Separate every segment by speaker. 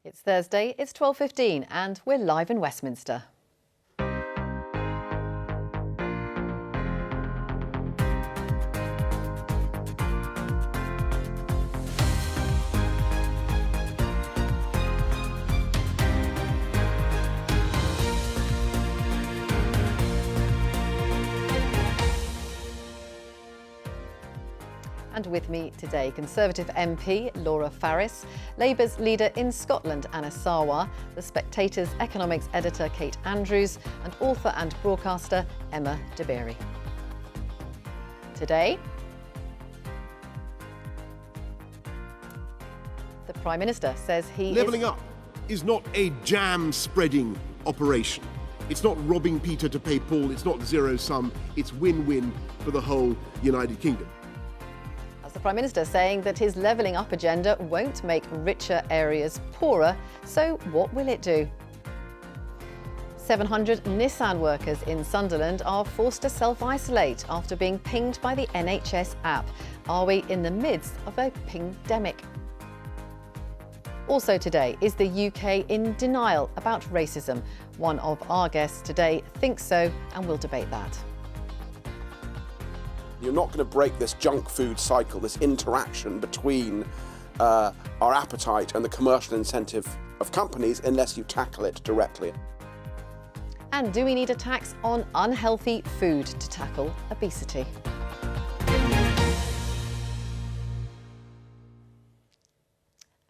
Speaker 1: It's Thursday, it's 12:15 and we're live in Westminster. And with me today, Conservative MP Laura Farris, Labour's leader in Scotland Anas Sarwar, the Spectator's economics editor Kate Andrews, and author and broadcaster Emma Dabiri. Today, the Prime Minister says
Speaker 2: Levelling up is not a jam-spreading operation. It's not robbing Peter to pay Paul, it's not zero-sum, it's win-win for the whole United Kingdom.
Speaker 1: The Prime Minister saying that his levelling up agenda won't make richer areas poorer, so what will it do? 700 Nissan workers in Sunderland are forced to self-isolate after being pinged by the NHS app. Are we in the midst of a pingdemic? Also today, is the UK in denial about racism? One of our guests today thinks so, and we'll debate that.
Speaker 3: You're not going to break this junk food cycle, this interaction between our appetite and the commercial incentive of companies unless you tackle it directly.
Speaker 1: And do we need a tax on unhealthy food to tackle obesity?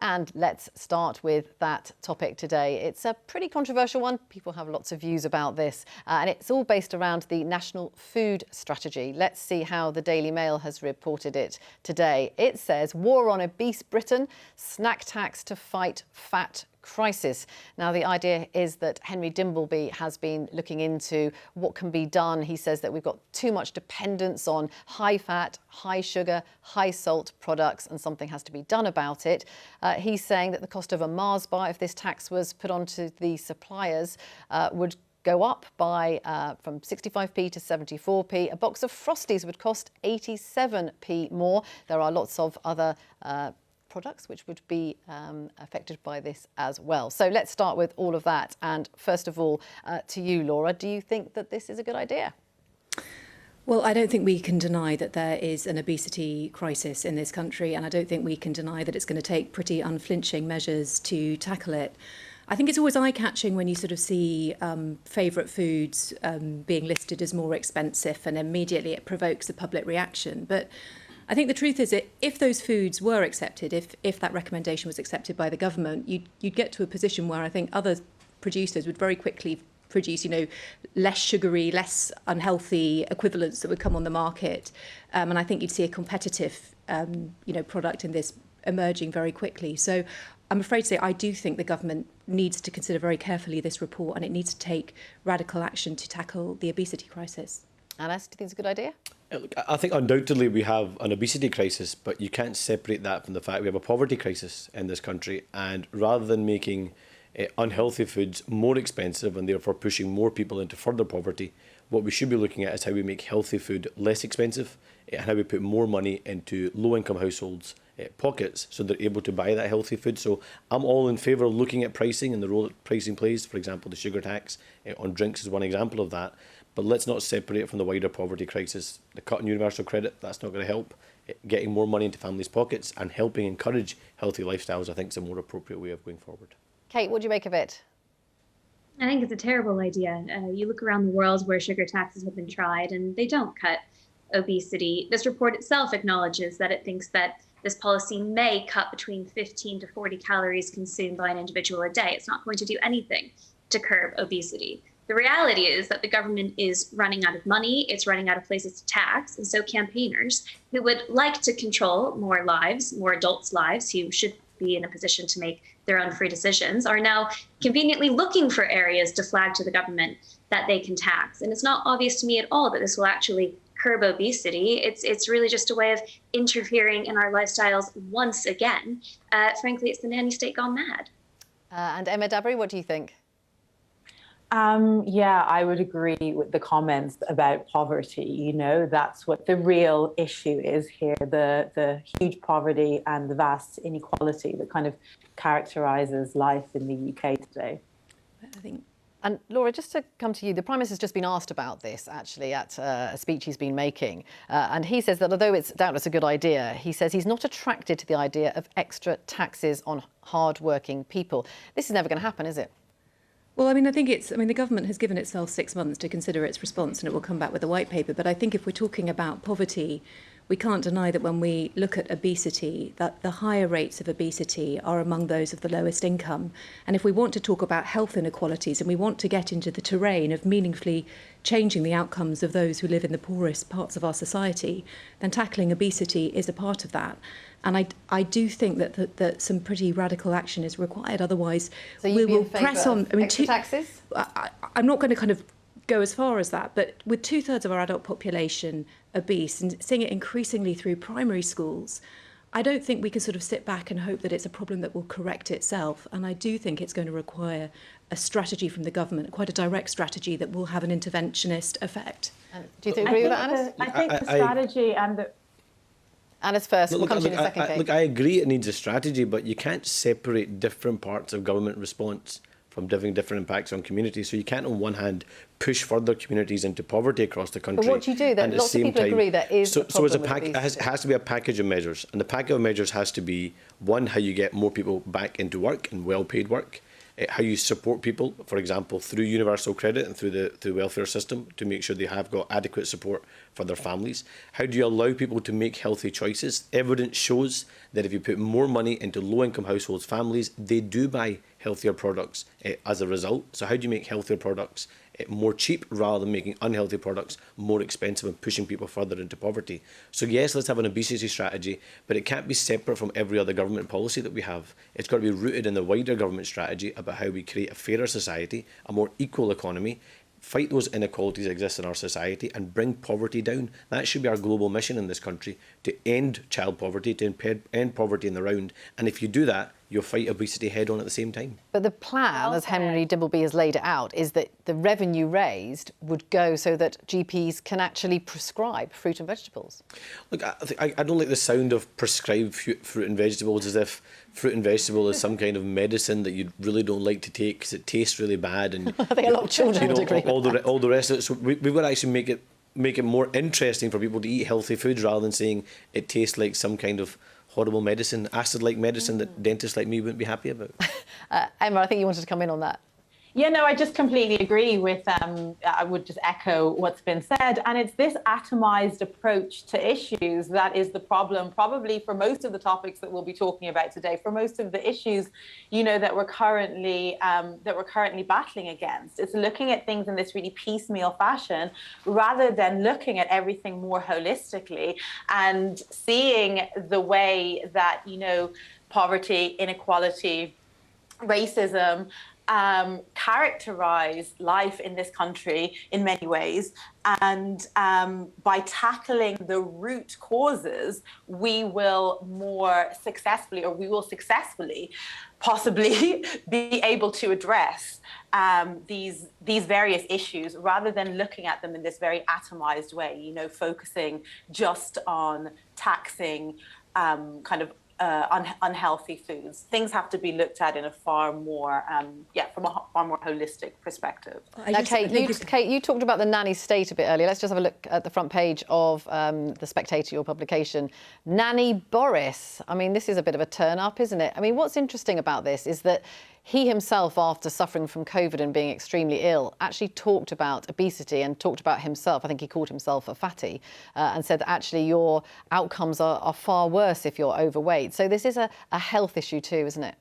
Speaker 1: And let's start with that topic today. It's a pretty controversial one. People have lots of views about this, and it's all based around the National Food Strategy. Let's see how the Daily Mail has reported it today. It says, war on obese Britain, snack tax to fight fat crisis. Now, the idea is that Henry Dimbleby has been looking into what can be done. He says that we've got too much dependence on high fat, high sugar, high salt products, and something has to be done about it. He's saying that the cost of a Mars bar, if this tax was put onto the suppliers, would go up by from 65p to 74p. A box of Frosties would cost 87p more. There are lots of other products which would be affected by this as well. So let's start with all of that. And first of all, to you, Laura, do you think that this is a good idea?
Speaker 4: Well, I don't think we can deny that there is an obesity crisis in this country, and I don't think we can deny that it's going to take pretty unflinching measures to tackle it. I think it's always eye-catching when you sort of see favourite foods being listed as more expensive, and immediately it provokes a public reaction. But I think the truth is that if those foods were accepted, if that recommendation was accepted by the government, you'd get to a position where I think other producers would very quickly produce, less sugary, less unhealthy equivalents that would come on the market. And I think you'd see a competitive, product in this emerging very quickly. So I'm afraid to say I do think the government needs to consider very carefully this report, and it needs to take radical action to tackle the obesity crisis.
Speaker 1: Anas, do you think it's a good idea?
Speaker 5: Look, I think undoubtedly we have an obesity crisis, but you can't separate that from the fact we have a poverty crisis in this country. And rather than making unhealthy foods more expensive and therefore pushing more people into further poverty, what we should be looking at is how we make healthy food less expensive and how we put more money into low-income households' pockets so they're able to buy that healthy food. So I'm all in favour of looking at pricing and the role that pricing plays. For example, the sugar tax on drinks is one example of that. But let's not separate it from the wider poverty crisis. The cut in universal credit, that's not going to help. Getting more money into families' pockets and helping encourage healthy lifestyles, I think, is a more appropriate way of going forward.
Speaker 1: Kate, what do you make of it?
Speaker 6: I think it's a terrible idea. You look around the world where sugar taxes have been tried and they don't cut obesity. This report itself acknowledges that it thinks that this policy may cut between 15 to 40 calories consumed by an individual a day. It's not going to do anything to curb obesity. The reality is that the government is running out of money, it's running out of places to tax, and so campaigners who would like to control more lives, more adults' lives, who should be in a position to make their own free decisions, are now conveniently looking for areas to flag to the government that they can tax. And it's not obvious to me at all that this will actually curb obesity. It's really just a way of interfering in our lifestyles once again. Frankly, it's the nanny state gone mad.
Speaker 1: And Emma Dabiri, what do you think?
Speaker 7: Yeah, I would agree with the comments about poverty. You know, that's what the real issue is here, the huge poverty and the vast inequality that kind of characterises life in the UK today.
Speaker 4: I think.
Speaker 1: And Laura, just to come to you, the Prime Minister's just been asked about this, actually, at a speech he's been making. And he says that although it's doubtless a good idea, he says he's not attracted to the idea of extra taxes on hard-working people. This is never going to happen, is it?
Speaker 4: Well, I mean, the government has given itself 6 months to consider its response, and it will come back with a white paper. But I think if we're talking about poverty, we can't deny that when we look at obesity, that the higher rates of obesity are among those of the lowest income. And if we want to talk about health inequalities and we want to get into the terrain of meaningfully changing the outcomes of those who live in the poorest parts of our society, then tackling obesity is a part of that. And I do think that some pretty radical action is required. Otherwise, we will press on. I mean,
Speaker 1: extra taxes?
Speaker 4: I'm not going to kind of go as far as that, but with 2/3 of our adult population obese and seeing it increasingly through primary schools, I don't think we can sort of sit back and hope that it's a problem that will correct itself. And I do think it's going to require a strategy from the government, quite a direct strategy that will have an interventionist effect.
Speaker 1: And do you agree with that, Anas?
Speaker 7: I think the strategy and the...
Speaker 1: Anas first, we'll come to you in a second, Kate.
Speaker 5: Look, I agree it needs a strategy, but you can't separate different parts of government response from different impacts on communities. So you can't, on one hand, push further communities into poverty across the country.
Speaker 1: But what do you do then? Lots of people agree that is a problem with obesity.
Speaker 5: It has to be a package of measures. And the package of measures has to be, one, how you get more people back into work and well-paid work. How you support people, for example, through universal credit and through the welfare system to make sure they have got adequate support for their families. How do you allow people to make healthy choices? Evidence shows that if you put more money into low-income households' families, they do buy healthier products as a result. So how do you make healthier products more cheap rather than making unhealthy products more expensive and pushing people further into poverty? So yes, let's have an obesity strategy, but it can't be separate from every other government policy that we have. It's got to be rooted in the wider government strategy about how we create a fairer society, a more equal economy, fight those inequalities that exist in our society and bring poverty down. That should be our global mission in this country, to end child poverty, to end poverty in the round. And if you do that, you'll fight obesity head on at the same time.
Speaker 1: But the plan, as Henry Dimbleby has laid it out, is that the revenue raised would go so that GPs can actually prescribe fruit and vegetables.
Speaker 5: Look, I don't like the sound of prescribed fruit and vegetables as if fruit and vegetable is some kind of medicine that you really don't like to take because it tastes really bad. And
Speaker 1: I think a lot of children would agree
Speaker 5: all the rest of it. So we've got to actually make it more interesting for people to eat healthy foods rather than saying it tastes like some kind of horrible medicine, acid-like medicine that dentists like me wouldn't be happy about.
Speaker 1: Emma, I think you wanted to come in on that.
Speaker 7: Yeah, no, I just completely agree with, I would just echo what's been said. And it's this atomised approach to issues that is the problem, probably for most of the topics that we'll be talking about today, for most of the issues, you know, that we're currently battling against. It's looking at things in this really piecemeal fashion rather than looking at everything more holistically and seeing the way that, you know, poverty, inequality, racism, characterize life in this country in many ways. And by tackling the root causes, we will successfully possibly be able to address these various issues rather than looking at them in this very atomized way, you know, focusing just on taxing unhealthy foods. Things have to be looked at in a far more, from a far more holistic perspective.
Speaker 1: Now, Kate, you talked about the nanny state a bit earlier. Let's just have a look at the front page of the Spectator, your publication. Nanny Boris. I mean, this is a bit of a turn up, isn't it? I mean, what's interesting about this is that he himself, after suffering from COVID and being extremely ill, actually talked about obesity and talked about himself. I think he called himself a fatty and said that actually your outcomes are far worse if you're overweight. So this is a health issue too, isn't it?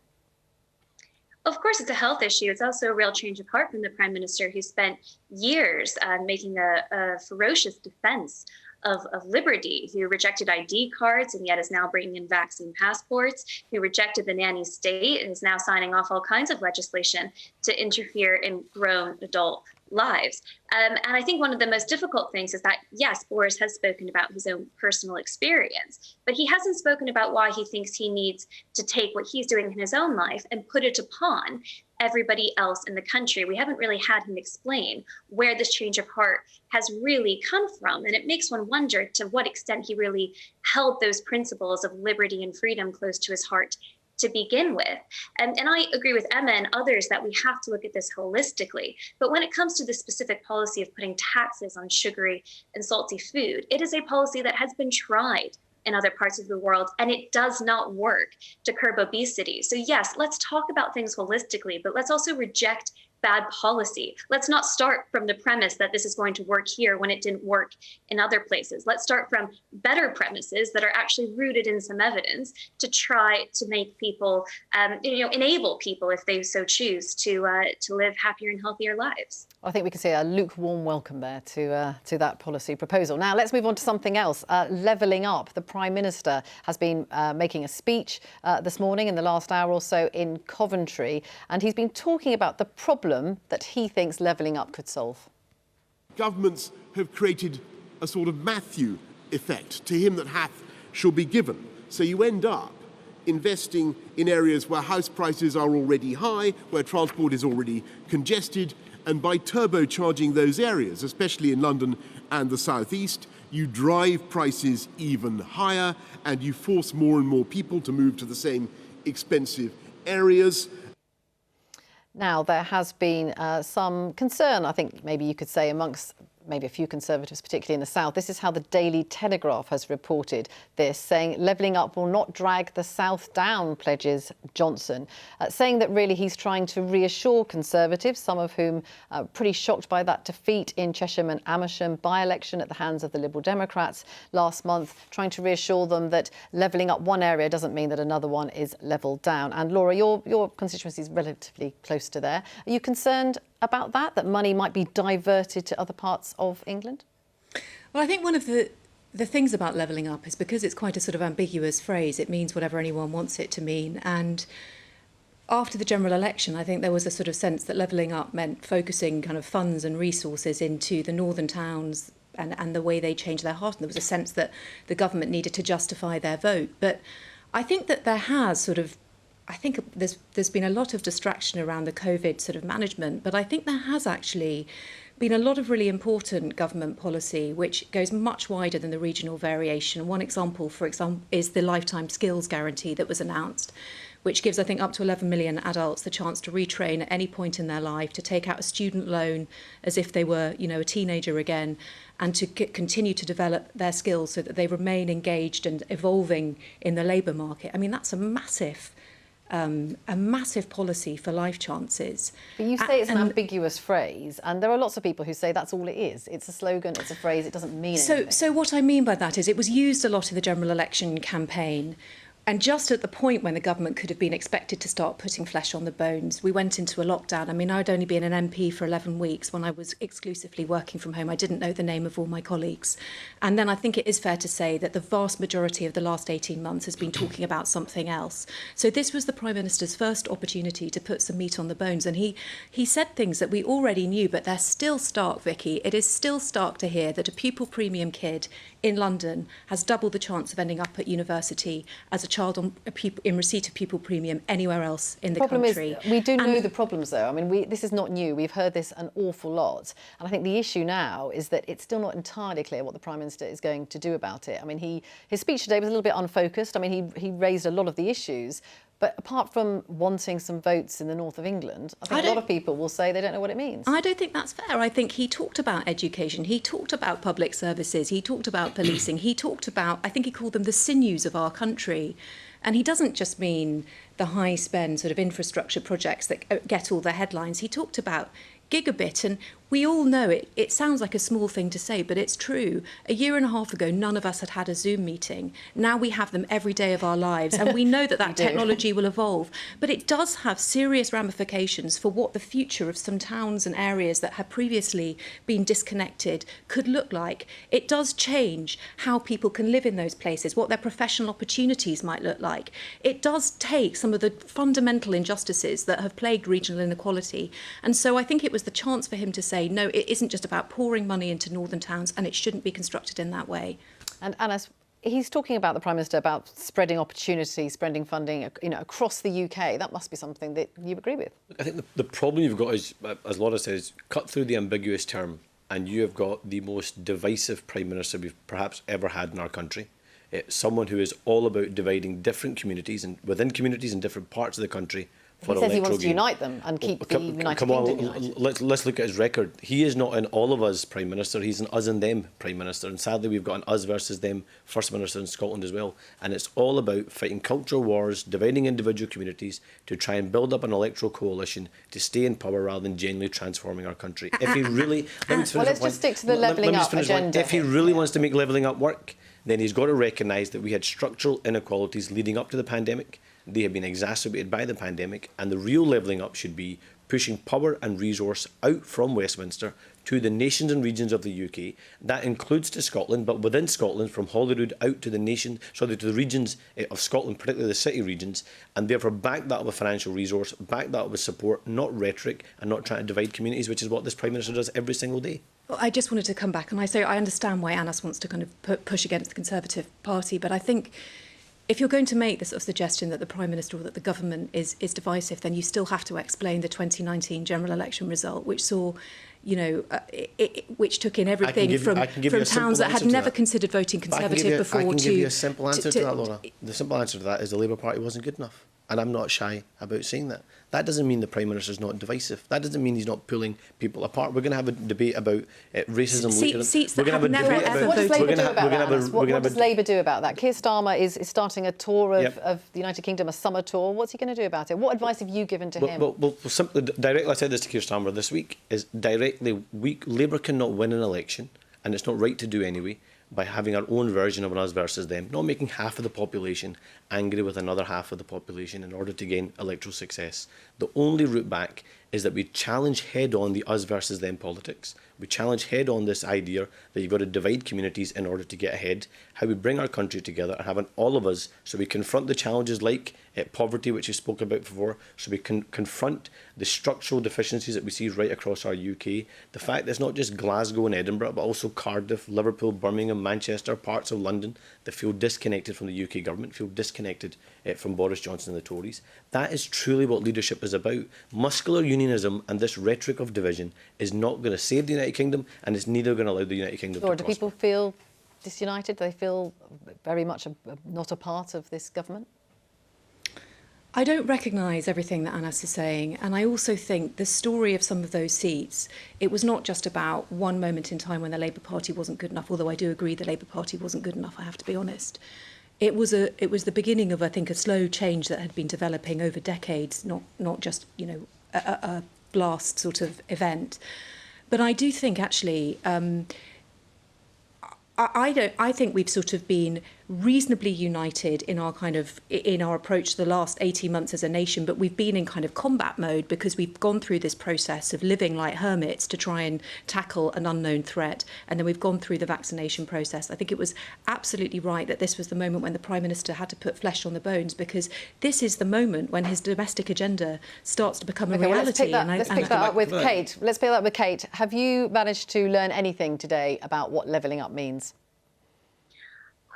Speaker 6: Of course, it's a health issue. It's also a real change of heart from the Prime Minister, who spent years making a ferocious defense of liberty, who rejected ID cards and yet is now bringing in vaccine passports, who rejected the nanny state and is now signing off all kinds of legislation to interfere in grown adult lives. And I think one of the most difficult things is that, yes, Boris has spoken about his own personal experience, but he hasn't spoken about why he thinks he needs to take what he's doing in his own life and put it upon everybody else in the country. We haven't really had him explain where this change of heart has really come from. And it makes one wonder to what extent he really held those principles of liberty and freedom close to his heart to begin with. And I agree with Emma and others that we have to look at this holistically. But when it comes to the specific policy of putting taxes on sugary and salty food, it is a policy that has been tried in other parts of the world, and it does not work to curb obesity. So yes, let's talk about things holistically, but let's also reject bad policy. Let's not start from the premise that this is going to work here when it didn't work in other places. Let's start from better premises that are actually rooted in some evidence to try to make people, enable people, if they so choose, to live happier and healthier lives.
Speaker 1: I think we can see a lukewarm welcome there to that policy proposal. Now, let's move on to something else. Levelling up. The Prime Minister has been making a speech this morning in the last hour or so in Coventry, and he's been talking about the problem that he thinks levelling up could solve.
Speaker 2: Governments have created a sort of Matthew effect. To him that hath shall be given. So you end up investing in areas where house prices are already high, where transport is already congested, and by turbocharging those areas, especially in London and the South East, you drive prices even higher and you force more and more people to move to the same expensive areas.
Speaker 1: Now, there has been some concern, I think maybe you could say, amongst maybe a few Conservatives, particularly in the South. This is how the Daily Telegraph has reported this, saying levelling up will not drag the South down, pledges Johnson, saying that really he's trying to reassure Conservatives, some of whom are pretty shocked by that defeat in Chesham and Amersham by-election at the hands of the Liberal Democrats last month, trying to reassure them that levelling up one area doesn't mean that another one is levelled down. And Laura, your constituency is relatively close to there. Are you concerned about that money might be diverted to other parts of England?
Speaker 4: Well, I think one of the things about levelling up is because it's quite a sort of ambiguous phrase, it means whatever anyone wants it to mean. And after the general election, I think there was a sort of sense that levelling up meant focusing kind of funds and resources into the northern towns and the way they changed their heart. And there was a sense that the government needed to justify their vote. But I think that there has sort of I think there's been a lot of distraction around the COVID sort of management, but I think there has actually been a lot of really important government policy which goes much wider than the regional variation. One example, for example, is the lifetime skills guarantee that was announced, which gives, I think, up to 11 million adults the chance to retrain at any point in their life, to take out a student loan as if they were, a teenager again, and to continue to develop their skills so that they remain engaged and evolving in the labour market. I mean, that's a massive policy for life chances.
Speaker 1: But you say it's an ambiguous phrase, and there are lots of people who say that's all it is. It's a slogan, it's a phrase, it doesn't mean anything.
Speaker 4: So what I mean by that is it was used a lot in the general election campaign. And just at the point when the government could have been expected to start putting flesh on the bones, we went into a lockdown. I mean, I'd only been an MP for 11 weeks when I was exclusively working from home. I didn't know the name of all my colleagues. And then I think it is fair to say that the vast majority of the last 18 months has been talking about something else. So this was the Prime Minister's first opportunity to put some meat on the bones. And he said things that we already knew, but they're still stark, Vicky. It is still stark to hear that a pupil premium kid in London has double the chance of ending up at university as a child in receipt of pupil premium anywhere else in the country.
Speaker 1: We do know the problems, though. I mean, this is not new. We've heard this an awful lot. And I think the issue now is that it's still not entirely clear what the Prime Minister is going to do about it. I mean, his speech today was a little bit unfocused. I mean, he raised a lot of the issues. But apart from wanting some votes in the north of England, I think a lot of people will say they don't know what it means.
Speaker 4: I don't think that's fair. I think he talked about education. He talked about public services. He talked about policing. He talked about, I think he called them the sinews of our country. And he doesn't just mean the high spend sort of infrastructure projects that get all the headlines. He talked about gigabit, and we all know it sounds like a small thing to say, but it's true. A year and a half ago, none of us had a Zoom meeting. Now we have them every day of our lives, and we know that technology will evolve. But it does have serious ramifications for what the future of some towns and areas that had previously been disconnected could look like. It does change how people can live in those places, what their professional opportunities might look like. It does take some of the fundamental injustices that have plagued regional inequality. And so I think it was the chance for him to say, say, no, it isn't just about pouring money into northern towns, and it shouldn't be constructed in that way.
Speaker 1: And Anas, he's talking about, the Prime Minister, about spreading opportunity, spreading funding, across the UK. That must be something that you agree with.
Speaker 5: I think the problem you've got is, as Laura says, cut through the ambiguous term, and you have got the most divisive Prime Minister we've perhaps ever had in our country. It's someone who is all about dividing different communities and within communities in different parts of the country.
Speaker 1: He says he wants to unite them and keep the United Kingdom united.
Speaker 5: Let's look at his record. He is not an all of us Prime Minister, he's an us and them Prime Minister. And sadly, we've got an us versus them First Minister in Scotland as well. And it's all about fighting cultural wars, dividing individual communities to try and build up an electoral coalition to stay in power rather than genuinely transforming our country. If he really...
Speaker 1: let's just stick to the levelling up agenda.
Speaker 5: If he really wants to make levelling up work, then he's got to recognise that we had structural inequalities leading up to the pandemic. They have been exacerbated by the pandemic, and the real levelling up should be pushing power and resource out from Westminster to the nations and regions of the UK. That includes to Scotland, but within Scotland, from Holyrood out to the to the regions of Scotland, particularly the city regions, and therefore back that up with financial resource, back that up with support, not rhetoric, and not trying to divide communities, which is what this Prime Minister does every single day.
Speaker 4: Well, I just wanted to come back and I understand why Anas wants to kind of push against the Conservative Party, but I think if you're going to make the sort of suggestion that the Prime Minister or that the government is divisive, then you still have to explain the 2019 general election result, which saw, which took in everything from towns that had never considered voting Conservative before.
Speaker 5: I can give you a simple answer to that, Laura. The simple answer to that is the Labour Party wasn't good enough. And I'm not shy about saying that. That doesn't mean the Prime Minister's not divisive. That doesn't mean he's not pulling people apart. We're going to have a debate about racism later.
Speaker 4: Seats that have never ever
Speaker 1: voted. What does Labour do about that? What does Labour do about that? Keir Starmer is starting a tour of the United Kingdom, a summer tour. What's he going to do about it? What advice have you given to him?
Speaker 5: Well, simply, directly, I said this to Keir Starmer this week, is directly, Labour cannot win an election, and it's not right to do anyway, by having our own version of an us versus them, not making half of the population angry with another half of the population in order to gain electoral success. The only route back is that we challenge head-on the us versus them politics. We challenge head-on this idea that you've got to divide communities in order to get ahead, how we bring our country together and have an all of us, so we confront the challenges like poverty, which you spoke about before, so we can confront the structural deficiencies that we see right across our UK. The fact that it's not just Glasgow and Edinburgh, but also Cardiff, Liverpool, Birmingham, Manchester, parts of London that feel disconnected from the UK government, feel disconnected from Boris Johnson and the Tories. That is truly what leadership is about. Muscular unionism and this rhetoric of division is not going to save the United Kingdom, and it's neither going to allow the United Kingdom to prosper.
Speaker 1: Do people feel disunited? Do they feel very much not a part of this government?
Speaker 4: I don't recognise everything that Anas is saying, and I also think the story of some of those seats, it was not just about one moment in time when the Labour Party wasn't good enough, although I do agree the Labour Party wasn't good enough, I have to be honest. It was the beginning of, I think, a slow change that had been developing over decades, not just, a blast sort of event. But I do think, actually, I think we've sort of been reasonably united in our approach to the last 18 months as a nation, but we've been in kind of combat mode because we've gone through this process of living like hermits to try and tackle an unknown threat, and then we've gone through the vaccination process. I think it was absolutely right that this was the moment when the Prime Minister had to put flesh on the bones, because this is the moment when his domestic agenda starts to become a reality.
Speaker 1: Let's pick that up with Kate. Let's pick that up with Kate. Have you managed to learn anything today about what levelling up means?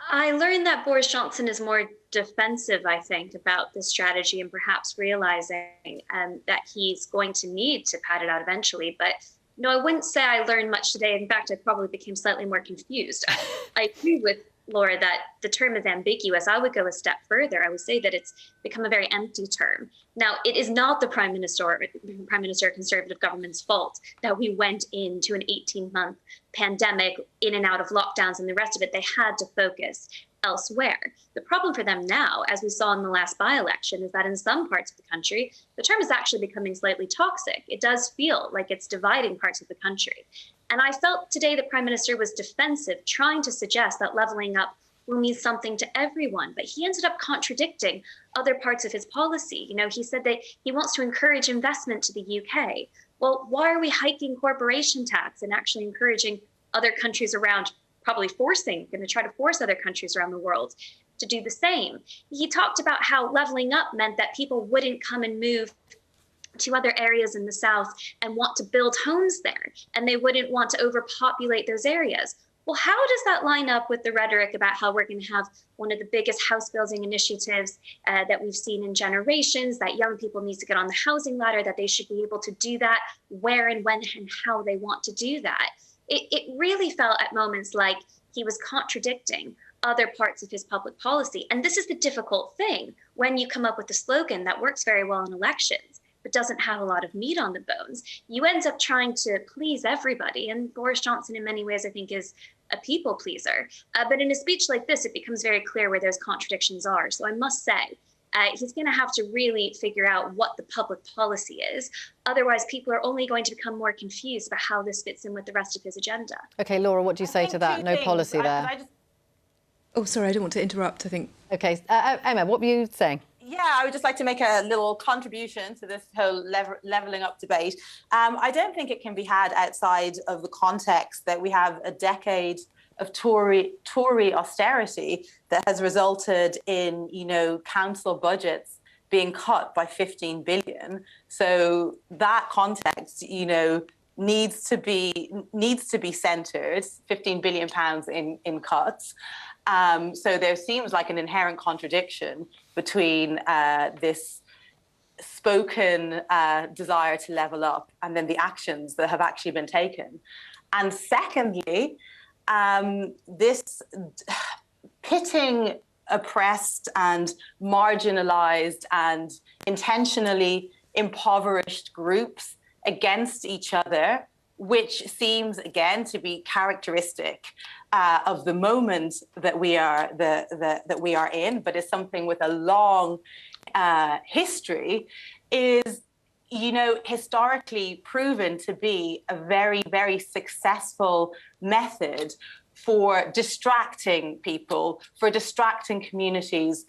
Speaker 6: I learned that Boris Johnson is more defensive, I think, about this strategy, and perhaps realizing that he's going to need to pad it out eventually. But no, I wouldn't say I learned much today. In fact, I probably became slightly more confused. I agree with Laura that the term is ambiguous. I would go a step further. I would say that it's become a very empty term. Now, it is not the Prime Minister or Conservative government's fault that we went into an 18-month pandemic in and out of lockdowns and the rest of it. They had to focus elsewhere. The problem for them now, as we saw in the last by-election, is that in some parts of the country, the term is actually becoming slightly toxic. It does feel like it's dividing parts of the country. And I felt today the Prime Minister was defensive, trying to suggest that levelling up will mean something to everyone. But he ended up contradicting other parts of his policy. He said that he wants to encourage investment to the UK. Well, why are we hiking corporation tax and actually encouraging other countries around, going to try to force other countries around the world to do the same? He talked about how levelling up meant that people wouldn't come and move to other areas in the south and want to build homes there, and they wouldn't want to overpopulate those areas. Well, how does that line up with the rhetoric about how we're going to have one of the biggest house building initiatives that we've seen in generations, that young people need to get on the housing ladder, that they should be able to do that where and when and how they want to do that? It really felt at moments like he was contradicting other parts of his public policy. And this is the difficult thing when you come up with a slogan that works very well in elections, but doesn't have a lot of meat on the bones. You end up trying to please everybody. And Boris Johnson, in many ways, I think, is a people pleaser. But in a speech like this, it becomes very clear where those contradictions are. So I must say, he's going to have to really figure out what the public policy is. Otherwise, people are only going to become more confused about how this fits in with the rest of his agenda.
Speaker 1: OK, Laura, what do you say to that? No policy there.
Speaker 4: Oh, sorry, I don't want to interrupt, I think.
Speaker 1: OK, Emma, what were you saying?
Speaker 7: Yeah, I would just like to make a little contribution to this whole levelling up debate. I don't think it can be had outside of the context that we have a decade of Tory austerity that has resulted in, council budgets being cut by 15 billion. So that context, needs to be centred, 15 billion pounds in cuts. So there seems like an inherent contradiction between this spoken desire to level up and then the actions that have actually been taken. And secondly, this pitting oppressed and marginalized and intentionally impoverished groups against each other, which seems again to be characteristic of the moment that we are that we are in, but is something with a long history, is historically proven to be a very, very successful method for distracting people, for distracting communities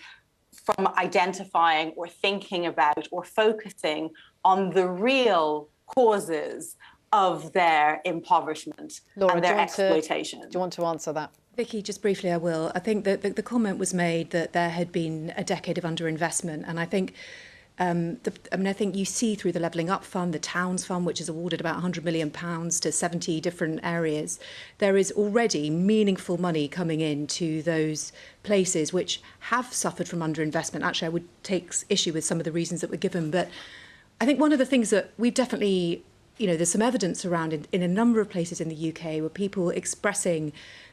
Speaker 7: from identifying or thinking about or focusing on the real causes of their impoverishment and their exploitation.
Speaker 1: Do you want to answer that?
Speaker 4: Vicki, just briefly, I will. I think that the comment was made that there had been a decade of underinvestment, and I think I think you see through the Levelling Up Fund, the Towns Fund, which has awarded about £100 million to 70 different areas, there is already meaningful money coming into those places which have suffered from underinvestment. Actually, I would take issue with some of the reasons that were given, but I think one of the things that we've definitely, there's some evidence around in a number of places in the UK where people expressing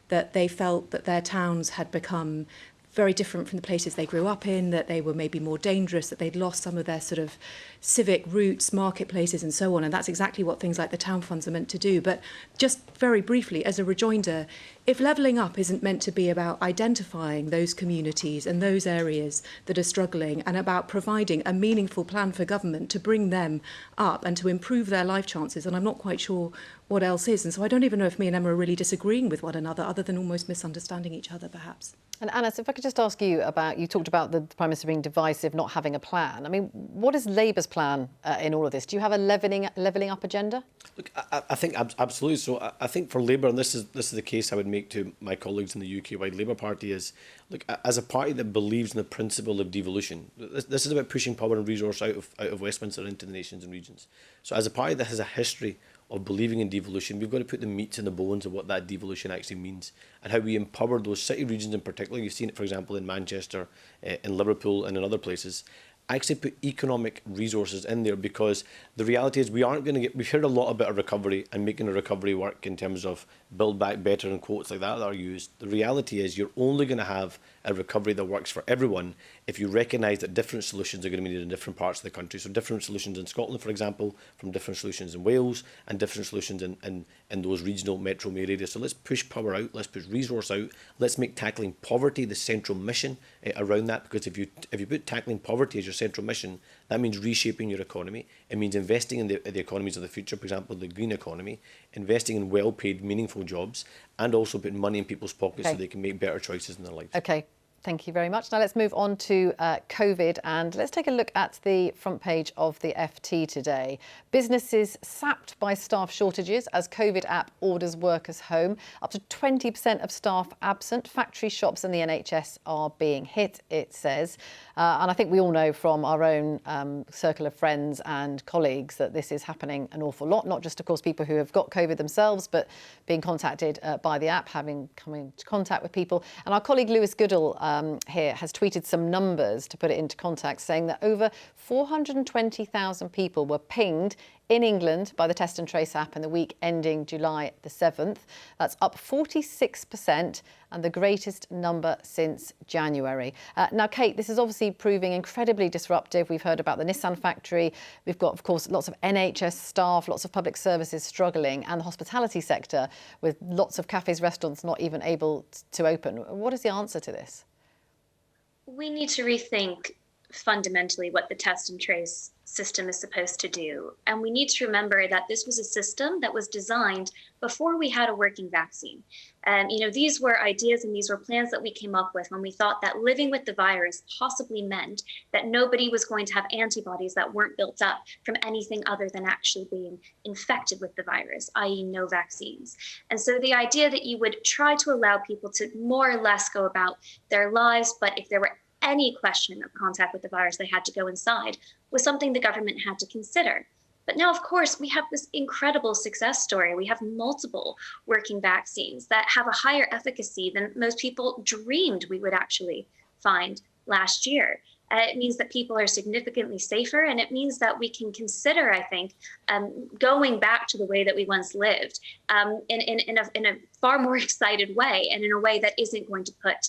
Speaker 4: that they felt that their towns had become very different from the places they grew up in, that they were maybe more dangerous, that they'd lost some of their sort of civic roots, marketplaces and so on. And that's exactly what things like the town funds are meant to do. But just very briefly, as a rejoinder, if levelling up isn't meant to be about identifying those communities and those areas that are struggling and about providing a meaningful plan for government to bring them up and to improve their life chances, and I'm not quite sure what else is. And so I don't even know if me and Emma are really disagreeing with one another, other than almost misunderstanding each other, perhaps.
Speaker 1: And Anas, if I could just ask you about, you talked about the Prime Minister being divisive, not having a plan. I mean, what is Labour's plan in all of this? Do you have a levelling up agenda?
Speaker 5: Look, I think absolutely. So I think for Labour, and this is the case I would make to my colleagues in the UK-wide Labour Party, is, look, as a party that believes in the principle of devolution, this is about pushing power and resource out of Westminster into the nations and regions. So as a party that has a history of believing in devolution, we've got to put the meat in the bones of what that devolution actually means and how we empower those city regions in particular. You've seen it, for example, in Manchester, in Liverpool and in other places. Actually put economic resources in there, because the reality is we aren't going to get, we've heard a lot about a recovery and making a recovery work in terms of build back better and quotes like that are used. The reality is you're only going to have a recovery that works for everyone if you recognise that different solutions are going to be needed in different parts of the country. So different solutions in Scotland, for example, from different solutions in Wales, and different solutions in those regional metro areas. So let's push power out, let's push resource out, let's make tackling poverty the central mission around that, because if you put tackling poverty as your central mission, that means reshaping your economy. It means investing in the economies of the future, for example, the green economy, investing in well-paid, meaningful jobs, and also putting money in people's pockets so they can make better choices in their lives.
Speaker 1: OK. Thank you very much. Now let's move on to COVID, and let's take a look at the front page of the FT today. Businesses sapped by staff shortages as COVID app orders workers home. Up to 20% of staff absent. Factory shops and the NHS are being hit, it says. And I think we all know from our own circle of friends and colleagues that this is happening an awful lot. Not just, of course, people who have got COVID themselves, but being contacted by the app, come into contact with people. And our colleague Lewis Goodall here has tweeted some numbers to put it into context, saying that over 420,000 people were pinged in England by the Test and Trace app in the week ending July the 7th. That's up 46% and the greatest number since January. Now, Kate, this is obviously proving incredibly disruptive. We've heard about the Nissan factory. We've got, of course, lots of NHS staff, lots of public services struggling, and the hospitality sector with lots of cafes, restaurants not even able to open. What is the answer to this?
Speaker 6: We need to rethink fundamentally what the test and trace system is supposed to do. And we need to remember that this was a system that was designed before we had a working vaccine. And, these were ideas and these were plans that we came up with when we thought that living with the virus possibly meant that nobody was going to have antibodies that weren't built up from anything other than actually being infected with the virus, i.e. no vaccines. And so the idea that you would try to allow people to more or less go about their lives, but if there were any question of contact with the virus, they had to go inside, was something the government had to consider. But now, of course, we have this incredible success story. We have multiple working vaccines that have a higher efficacy than most people dreamed we would actually find last year. It means that people are significantly safer, and it means that we can consider, I think, going back to the way that we once lived in a far more excited way, and in a way that isn't going to put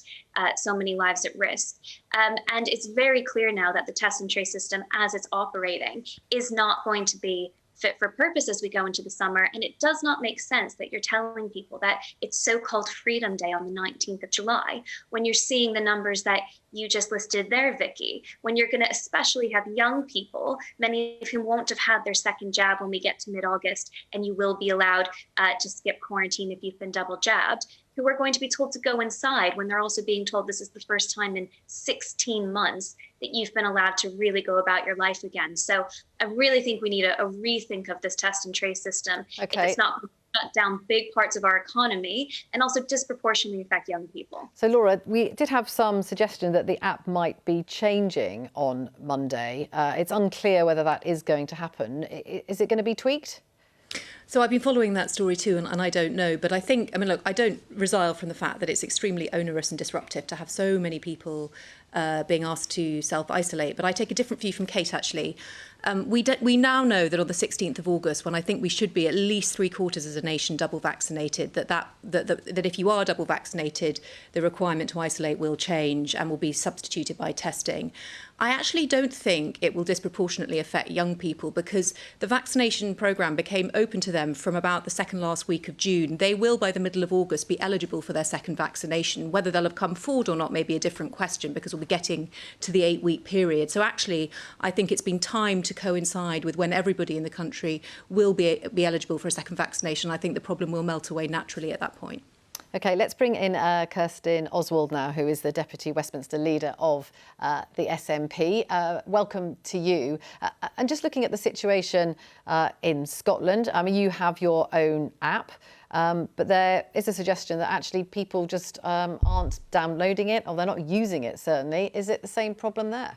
Speaker 6: so many lives at risk. And it's very clear now that the test and trace system, as it's operating, is not going to be fit for purpose as we go into the summer. And it does not make sense that you're telling people that it's so-called Freedom Day on the 19th of July, when you're seeing the numbers that you just listed there, Vicki, when you're going to especially have young people, many of whom won't have had their second jab when we get to mid-August, and you will be allowed to skip quarantine if you've been double jabbed, who are going to be told to go inside when they're also being told this is the first time in 16 months that you've been allowed to really go about your life again. So I really think we need a rethink of this test and trace system.
Speaker 1: Okay.
Speaker 6: If it's not going to shut down big parts of our economy and also disproportionately affect young people.
Speaker 1: So, Laura, we did have some suggestion that the app might be changing on Monday. It's unclear whether that is going to happen. Is it going to be tweaked?
Speaker 4: So I've been following that story too, and I don't know. But I look, I don't resile from the fact that it's extremely onerous and disruptive to have so many people being asked to self-isolate. But I take a different view from Kate, actually. We now know that on the 16th of August, when I think we should be at least 3/4 as a nation double vaccinated, that if you are double vaccinated, the requirement to isolate will change and will be substituted by testing. I actually don't think it will disproportionately affect young people, because the vaccination programme became open to them from about the second last week of June. They will, by the middle of August, be eligible for their second vaccination. Whether they'll have come forward or not may be a different question, because we'll be getting to the 8-week period. So actually, I think it's been timed to coincide with when everybody in the country will be eligible for a second vaccination. I think the problem will melt away naturally at that point.
Speaker 1: OK, let's bring in Kirsten Oswald now, who is the Deputy Westminster Leader of the SNP. Welcome to you. And just looking at the situation in Scotland, I mean, you have your own app, but there is a suggestion that actually people just aren't downloading it, or they're not using it, certainly. Is it the same problem there?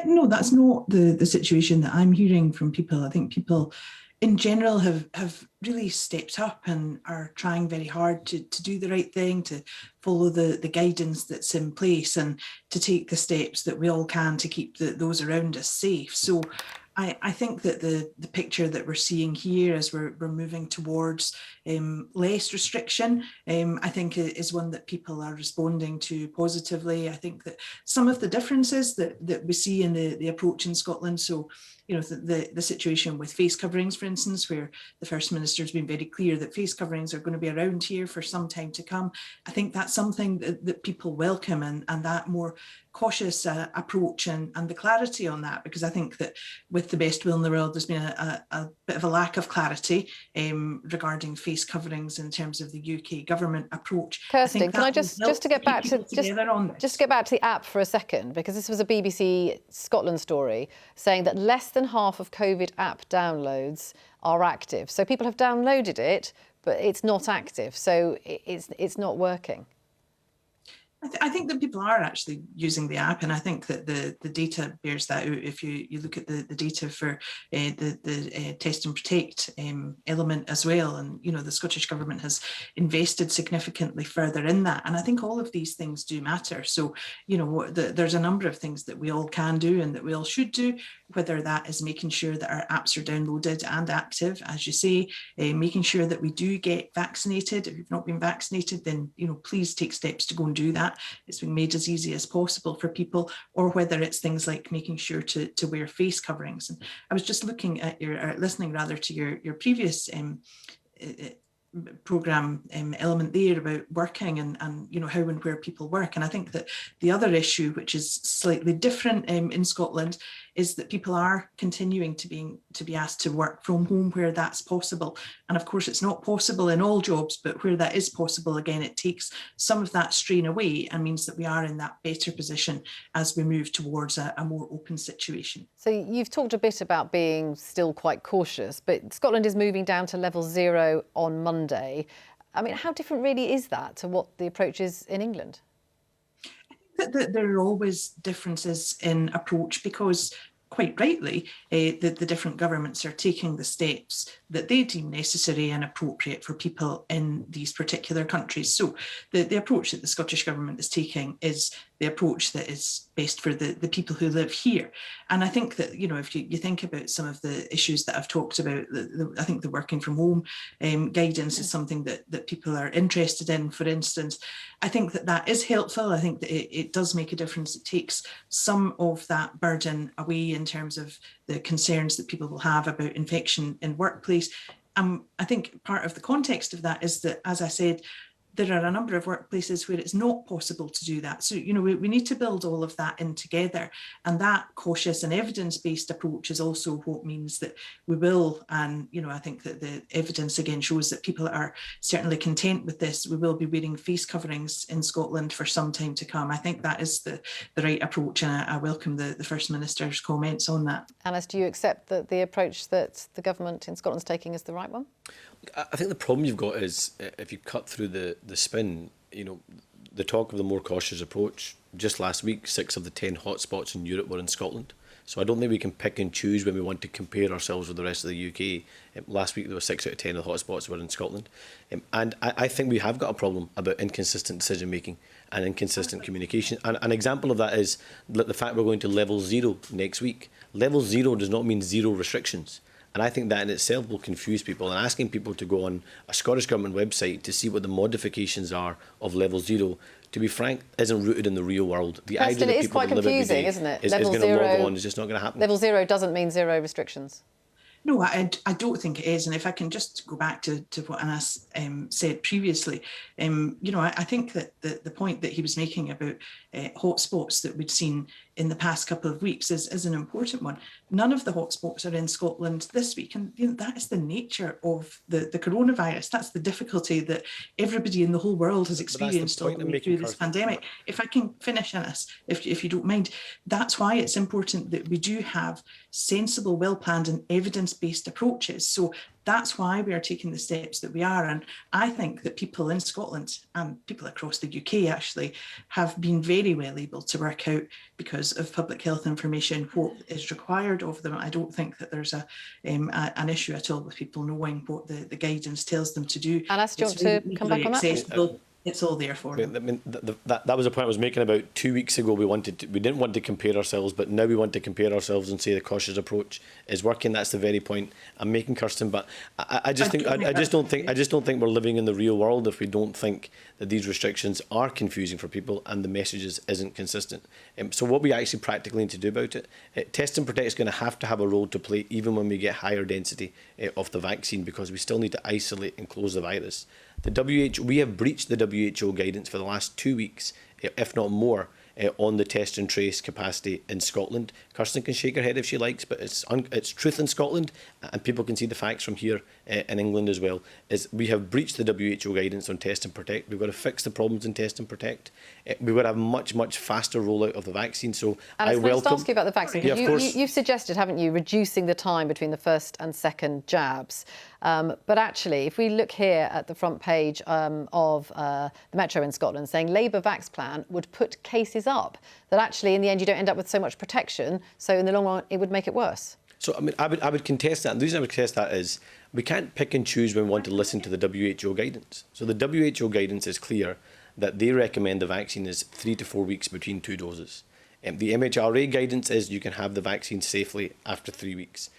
Speaker 8: No, that's not the situation that I'm hearing from people. I think people in general have really stepped up and are trying very hard to do the right thing, to follow the guidance that's in place, and to take the steps that we all can to keep those around us safe. So I think that the picture that we're seeing here as we're moving towards less restriction, I think is one that people are responding to positively. I think that some of the differences that we see in the approach in Scotland, so the situation with face coverings, for instance, where the First Minister has been very clear that face coverings are going to be around here for some time to come. I think that's something that people welcome, and that more cautious approach and the clarity on that, because I think that with the best will in the world, there's been a bit of a lack of clarity regarding face coverings in terms of the UK government approach.
Speaker 1: Kirsten, can I just to get back to just get back to the app for a second, because this was a BBC Scotland story saying that less than half of COVID app downloads are active. So people have downloaded it, but it's not active. So it's not working.
Speaker 8: I think that people are actually using the app, and I think that the data bears that out. If you look at the data for the test and protect element as well, and the Scottish Government has invested significantly further in that, and I think all of these things do matter. So there's a number of things that we all can do and that we all should do, whether that is making sure that our apps are downloaded and active, as you say, making sure that we do get vaccinated. If you've not been vaccinated, then please take steps to go and do that. It's been made as easy as possible for people, or whether it's things like making sure to wear face coverings. And I was just looking at listening rather to your previous programme element there about working and how and where people work. And I think that the other issue, which is slightly different in Scotland, is that people are continuing to be asked to work from home where that's possible. And of course, it's not possible in all jobs, but where that is possible, again, it takes some of that strain away and means that we are in that better position as we move towards a more open situation.
Speaker 1: So you've talked a bit about being still quite cautious, but Scotland is moving down to level 0 on Monday. I mean, how different really is that to what the approach is in England?
Speaker 8: I think that there are always differences in approach, because quite rightly, the different governments are taking the steps that they deem necessary and appropriate for people in these particular countries. So the approach that the Scottish Government is taking is the approach that is best for the people who live here. And I think that, if you think about some of the issues that I've talked about, I think the working from home guidance is something that people are interested in, for instance. I think that is helpful. I think that it does make a difference. It takes some of that burden away in terms of the concerns that people will have about infection in workplace. I think part of the context of that is that, as I said, there are a number of workplaces where it's not possible to do that. So, we need to build all of that in together. And that cautious and evidence-based approach is also what means that we will, and, I think that the evidence again shows that people are certainly content with this. We will be wearing face coverings in Scotland for some time to come. I think that is the right approach, and I welcome the First Minister's comments on that.
Speaker 1: Anas, do you accept that the approach that the government in Scotland is taking is the right one?
Speaker 5: I think the problem you've got is, if you cut through the spin, the talk of the more cautious approach. Just last week, 6 of the 10 hotspots in Europe were in Scotland. So I don't think we can pick and choose when we want to compare ourselves with the rest of the UK. Last week, there were 6 out of 10 of the hotspots were in Scotland. And I think we have got a problem about inconsistent decision-making and inconsistent communication. And an example of that is the fact we're going to level 0 next week. Level 0 does not mean 0 restrictions. And I think that in itself will confuse people, and asking people to go on a Scottish Government website to see what the modifications are of level 0, to be frank, isn't rooted in the real world. The idea that people that live every day
Speaker 1: isn't it?
Speaker 5: is going to log on is just not going to happen.
Speaker 1: Level 0 doesn't mean 0 restrictions.
Speaker 8: No, I don't think it is. And if I can just go back to what Anas said previously, I think that the point that he was making about hotspots that we'd seen in the past couple of weeks is an important one. None of the hotspots are in Scotland this week. And that is the nature of the coronavirus. That's the difficulty that everybody in the whole world has experienced all the way through this pandemic. If I can finish, Anas, if you don't mind, that's why it's important that we do have sensible, well-planned and evidence-based approaches. So that's why we are taking the steps that we are. And I think that people in Scotland and people across the UK actually have been very well able to work out, because of public health information, what is required of them. I don't think that there's an issue at all with people knowing what the guidance tells them to do.
Speaker 1: Anas, do you want to come back on that?
Speaker 8: It's all there for them.
Speaker 5: I mean, that was a point I was making about 2 weeks ago. We didn't want to compare ourselves, but now we want to compare ourselves and say the cautious approach is working. That's the very point I'm making, Kirsten. But I just don't think we're living in the real world if we don't think that these restrictions are confusing for people and the messages isn't consistent. So what we actually practically need to do about it, Test and Protect is going to have a role to play even when we get higher density of the vaccine, because we still need to isolate and close the virus. The WHO, we have breached the WHO guidance for the last 2 weeks, if not more, on the test and trace capacity in Scotland. Kirsten can shake her head if she likes, but it's truth in Scotland, and people can see the facts from here in England as well. Is we have breached the WHO guidance on test and protect. We've got to fix the problems in test and protect. We would have much faster rollout of the vaccine. So
Speaker 1: and
Speaker 5: I welcome.
Speaker 1: Just ask you about the vaccine.
Speaker 5: Yeah, of course.
Speaker 1: You've suggested, haven't you, reducing the time between the first and second jabs. But actually, if we look here at the front page of the Metro in Scotland, saying Labour Vax plan would put cases up, that actually in the end you don't end up with so much protection, so in the long run it would make it worse. So
Speaker 5: I mean, I would contest that. And the reason I would contest that is we can't pick and choose when we want to listen to the WHO guidance. So the WHO guidance is clear that they recommend the vaccine is 3 to 4 weeks between 2 doses. The MHRA guidance is you can have the vaccine safely after 3 weeks.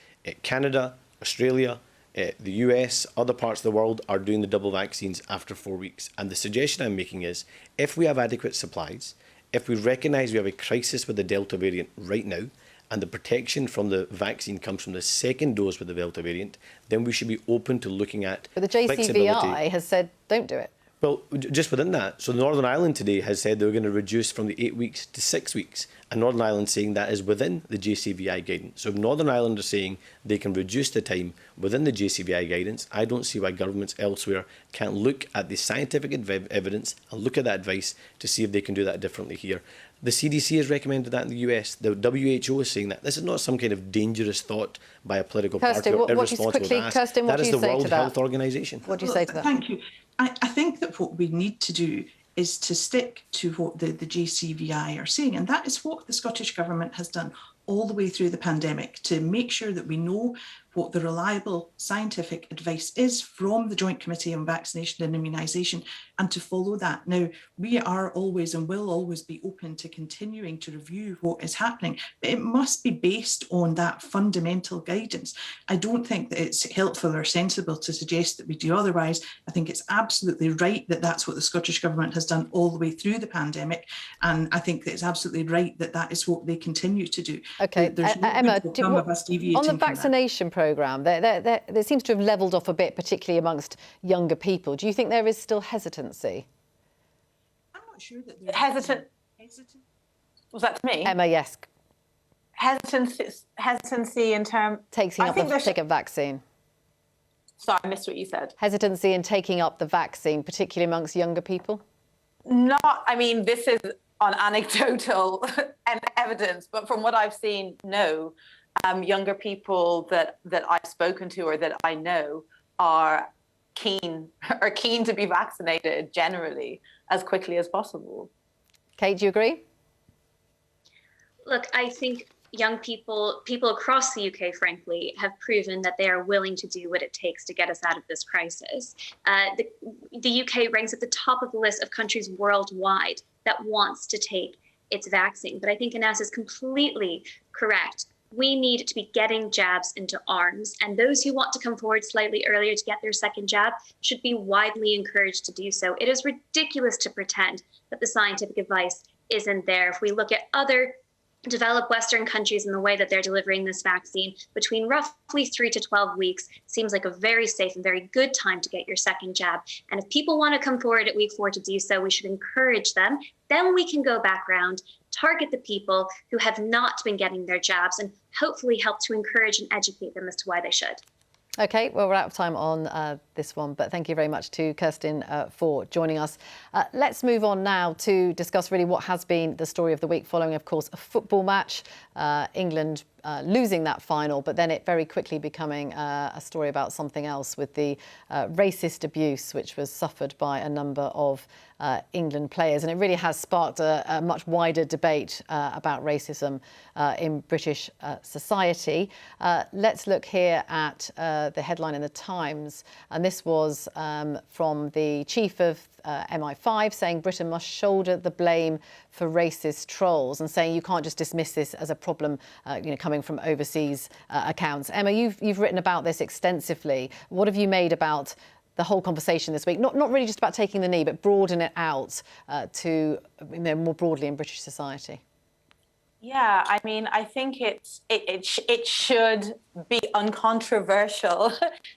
Speaker 5: Canada, Australia, the US, other parts of the world are doing the double vaccines after 4 weeks. And the suggestion I'm making is if we have adequate supplies, if we recognise we have a crisis with the Delta variant right now, and the protection from the vaccine comes from the second dose with the Delta variant, then we should be open to looking at
Speaker 1: But the JCVI has said don't do it.
Speaker 5: Well, just within that, so Northern Ireland today has said they're going to reduce from the 8 weeks to 6 weeks. And Northern Ireland saying that is within the JCVI guidance. So if Northern Ireland are saying they can reduce the time within the JCVI guidance, I don't see why governments elsewhere can't look at the scientific evidence and look at that advice to see if they can do that differently here. The CDC has recommended that in the US. The WHO is saying that. This is not some kind of dangerous thought by a political party or irresponsible ask.
Speaker 1: Kirsten,
Speaker 5: that is the World Health Organization.
Speaker 1: What do you say to that?
Speaker 8: Thank you. I think that what we need to do is to stick to what the JCVI are saying, and that is what the Scottish Government has done all the way through the pandemic, to make sure that we know what the reliable scientific advice is from the Joint Committee on Vaccination and Immunisation, and to follow that. Now, we are always and will always be open to continuing to review what is happening, but it must be based on that fundamental guidance. I don't think that it's helpful or sensible to suggest that we do otherwise. I think it's absolutely right that that's what the Scottish Government has done all the way through the pandemic, and I think that it's absolutely right that that is what they continue to do.
Speaker 1: Okay, Emma, on the vaccination programme, there seems to have levelled off a bit, particularly amongst younger people. Do you think there is still hesitancy?
Speaker 8: I'm not sure that there's
Speaker 7: hesitant. Was that to me?
Speaker 1: Emma, yes.
Speaker 7: Hesitancy in terms...
Speaker 1: Taking up the vaccine.
Speaker 7: Sorry, I missed what you said.
Speaker 1: Hesitancy in taking up the vaccine, particularly amongst younger people?
Speaker 7: I mean, this is on anecdotal and evidence, but from what I've seen, no. Younger people that I've spoken to or that I know are keen to be vaccinated generally as quickly as possible.
Speaker 1: Kate, do you agree?
Speaker 6: Look, I think young people across the UK, frankly, have proven that they are willing to do what it takes to get us out of this crisis. The UK ranks at the top of the list of countries worldwide that wants to take its vaccine. But I think Anas is completely correct. We need to be getting jabs into arms, and those who want to come forward slightly earlier to get their second jab should be widely encouraged to do so. It is ridiculous to pretend that the scientific advice isn't there. If we look at other developed Western countries and the way that they're delivering this vaccine, between roughly 3 to 12 weeks seems like a very safe and very good time to get your second jab. And if people want to come forward at week 4 to do so, we should encourage them. Then we can go back around, target the people who have not been getting their jabs, and hopefully help to encourage and educate them as to why they should.
Speaker 1: OK, well, we're out of time on this one, but thank you very much to Kirsten for joining us. Let's move on now to discuss really what has been the story of the week following, of course, a football match. England losing that final, but then it very quickly becoming a story about something else with the racist abuse which was suffered by a number of England players. And it really has sparked a much wider debate about racism in British society. Let's look here at the headline in the Times. And this was from the chief of MI5 saying Britain must shoulder the blame for racist trolls, and saying you can't just dismiss this as a problem coming from overseas accounts. Emma, you've written about this extensively. What have you made about the whole conversation this week? Not really just about taking the knee, but broaden it out to more broadly in British society.
Speaker 7: Yeah, I mean, I think it should be uncontroversial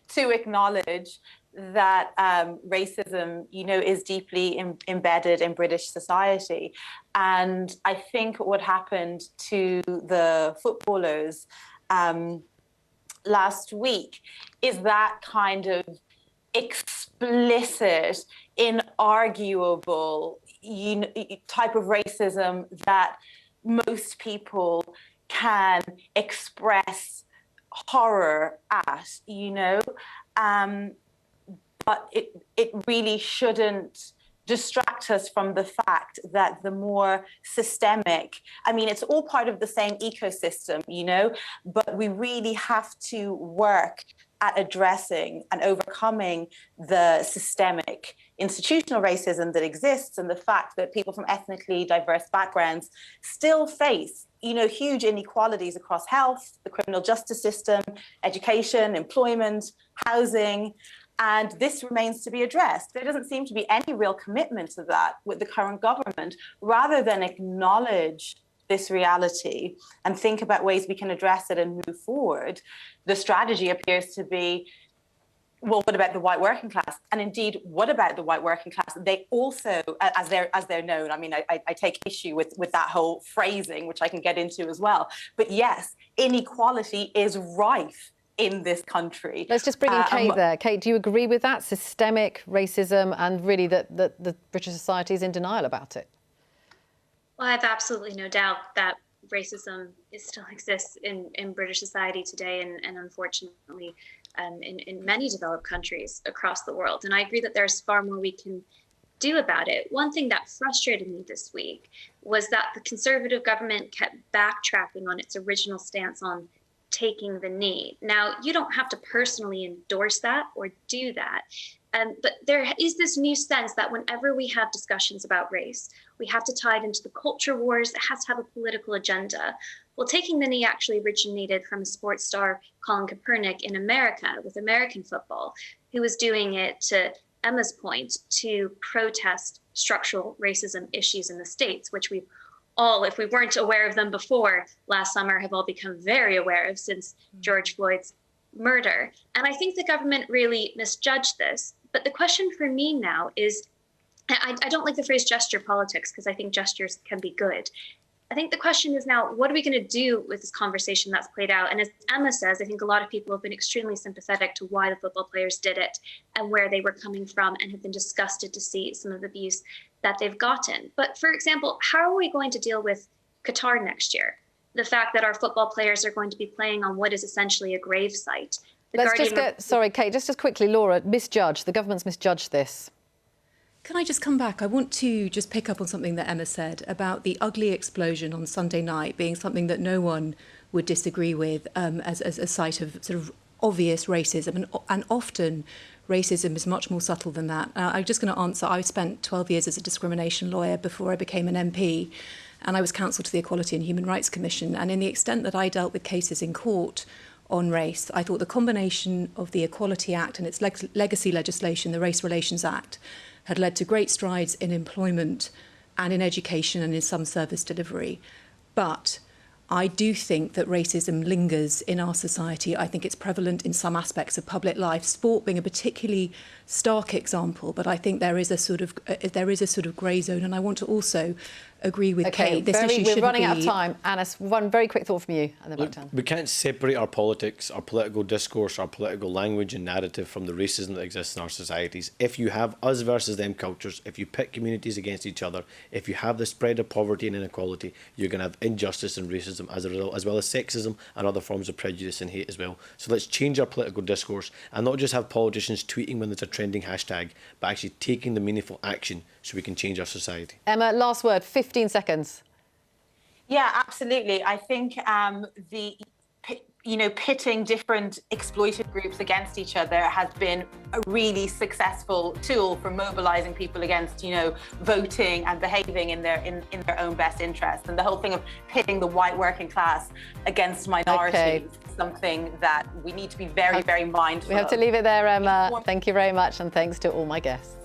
Speaker 7: to acknowledge that racism, is deeply embedded in British society. And I think what happened to the footballers last week is that kind of explicit, inarguable type of racism that most people can express horror at, but it really shouldn't distract us from the fact that the more systemic, it's all part of the same ecosystem, but we really have to work at addressing and overcoming the systemic institutional racism that exists, and the fact that people from ethnically diverse backgrounds still face, huge inequalities across health, the criminal justice system, education, employment, housing. And this remains to be addressed. There doesn't seem to be any real commitment to that with the current government. Rather than acknowledge this reality and think about ways we can address it and move forward, the strategy appears to be, well, what about the white working class? And indeed, what about the white working class? They also, as they're known, I take issue with that whole phrasing, which I can get into as well. But yes, inequality is rife in this country.
Speaker 1: Let's just bring in Kate there. Kate, do you agree with that? Systemic racism, and really that the British society is in denial about it?
Speaker 6: Well, I have absolutely no doubt that racism still exists in British society today, and unfortunately in many developed countries across the world. And I agree that there's far more we can do about it. One thing that frustrated me this week was that the Conservative government kept backtracking on its original stance on taking the knee. Now, you don't have to personally endorse that or do that, but there is this new sense that whenever we have discussions about race, we have to tie it into the culture wars. It has to have a political agenda. Well, taking the knee actually originated from a sports star, Colin Kaepernick, in America with American football, who was doing it, to Emma's point, to protest structural racism issues in the States, which we've all, if we weren't aware of them before last summer, have all become very aware of since George Floyd's murder. And I think the government really misjudged this. But the question for me now is, I don't like the phrase gesture politics, because I think gestures can be good. I think the question is now, what are we going to do with this conversation that's played out? And as Emma says, I think a lot of people have been extremely sympathetic to why the football players did it and where they were coming from, and have been disgusted to see some of the abuse that they've gotten. But for example, how are we going to deal with Qatar next year? The fact that our football players are going to be playing on what is essentially a grave site.
Speaker 1: Sorry, Kate, just quickly, Laura, the government's misjudged this.
Speaker 4: Can I just come back? I want to just pick up on something that Emma said about the ugly explosion on Sunday night being something that no one would disagree with as a site of sort of obvious racism. And often racism is much more subtle than that. I'm just going to answer. I spent 12 years as a discrimination lawyer before I became an MP, and I was counsel to the Equality and Human Rights Commission. And in the extent that I dealt with cases in court on race, I thought the combination of the Equality Act and its legacy legislation, the Race Relations Act, had led to great strides in employment and in education and in some service delivery. But I do think that racism lingers in our society. I think it's prevalent in some aspects of public life, sport being a particularly stark example, but I think there is a sort of grey zone. And I want to also agree with Kate.
Speaker 1: We're running out of time. Anas, one very quick thought from you, and then back to Anna.
Speaker 5: We can't separate our politics, our political discourse, our political language and narrative from the racism that exists in our societies. If you have us versus them cultures, if you pit communities against each other, if you have the spread of poverty and inequality, you're going to have injustice and racism as a result, as well as sexism and other forms of prejudice and hate as well. So let's change our political discourse and not just have politicians tweeting when there's a trending hashtag, but actually taking the meaningful action so we can change our society.
Speaker 1: Emma, last word, 15 seconds.
Speaker 7: Yeah, absolutely. I think pitting different exploited groups against each other has been a really successful tool for mobilizing people against, voting and behaving in their own best interest. And the whole thing of pitting the white working class against minorities is something that we need to be very, very mindful of.
Speaker 1: We have to leave it there, Emma. Thank you very much, and thanks to all my guests.